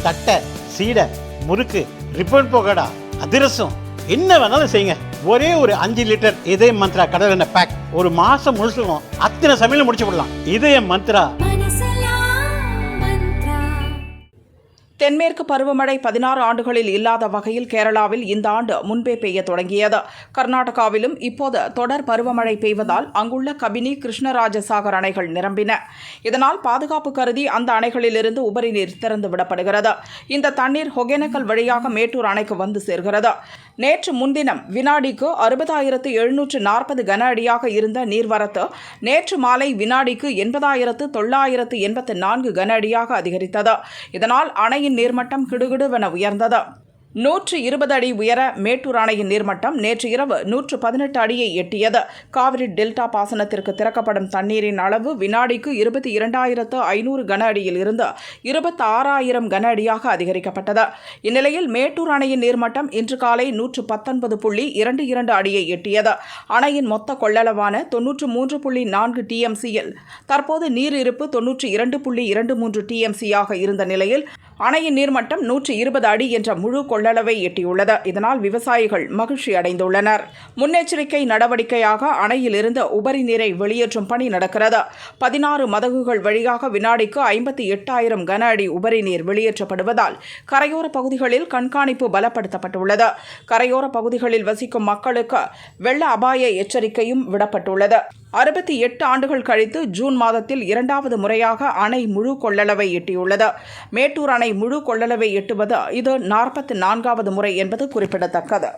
தட்டை, சீடை, முறுக்கு, ரிப்பன் பக்கோடா, அதிரசம், என்ன வேணாலும் செய்யுங்க. ஒரே ஒரு 5 லிட்டர் இதய மந்த்ரா கடல் எண்ணெய் பேக் ஒரு மாசம் முழுசுக்கும் அத்தனை சமையல் முடிச்சு விடலாம். இதய மந்த்ரா. தென்மேற்கு பருவமழை 16 ஆண்டுகளில் இல்லாத வகையில் கேரளாவில் இந்த ஆண்டு முன்பே பெய்ய தொடங்கியது. கர்நாடகாவிலும் இப்போது தொடர் பருவமழை பெய்வதால் அங்குள்ள கபினி, கிருஷ்ணராஜசாகர் அணைகள் நிரம்பின. இதனால் பாதுகாப்பு கருதி அந்த அணைகளிலிருந்து உபரி நீர் திறந்து விடப்படுகிறது. இந்த தண்ணீர் ஒகேனக்கல் வழியாக மேட்டூர் அணைக்கு வந்து சேர்கிறது. நேற்று முன்தினம் வினாடிக்கு 60,740 கன அடியாக இருந்த நீர்வரத்து நேற்று மாலை வினாடிக்கு 80,984 கன அடியாக அதிகரித்தது. இதனால் அணையின் நீர்மட்டம் கிடுகிடுவென உயர்ந்தது. 120 அடி உயர மேட்டூர் அணையின் நீர்மட்டம் நேற்று இரவு 118 அடியை எட்டியது. காவிரி டெல்டா பாசனத்திற்கு திறக்கப்படும் தண்ணீரின் அளவு வினாடிக்கு 22,500 கன அடியில் இருந்து 26,000 கன அடியாக அதிகரிக்கப்பட்டது. இந்நிலையில் மேட்டூர் அணையின் நீர்மட்டம் இன்று காலை 119.22 அடியை எட்டியது. அணையின் மொத்த கொள்ளளவான 93.4 TMCயில் தற்போது நீர் இருப்பு 92.23 TMCயாக இருந்த நிலையில் அணையின் நீர்மட்டம் 120 அடி என்ற முழு கொள்ளளவை எட்டியுள்ளது. இதனால் விவசாயிகள் மகிழ்ச்சி அடைந்துள்ளனர். முன்னெச்சரிக்கை நடவடிக்கையாக அணையிலிருந்து உபரி நீரை வெளியேற்றும் பணி நடக்கிறது. 16 மதகுகள் வழியாக வினாடிக்கு 58,000 கன அடி உபரி நீர் வெளியேற்றப்படுவதால் கரையோர பகுதிகளில் கண்காணிப்பு பலப்படுத்தப்பட்டுள்ளது. கரையோர பகுதிகளில் வசிக்கும் மக்களுக்கு வெள்ள அபாய எச்சரிக்கையும் விடப்பட்டுள்ளது. 68 ஆண்டுகள் கழித்து ஜூன் மாதத்தில் 2வது முறையாக அணை முழு கொள்ளளவை எட்டியுள்ளது. மேட்டூர் அணை முழு கொள்ளளவை எட்டுவது இது 44வது முறை என்பது குறிப்பிடத்தக்கது.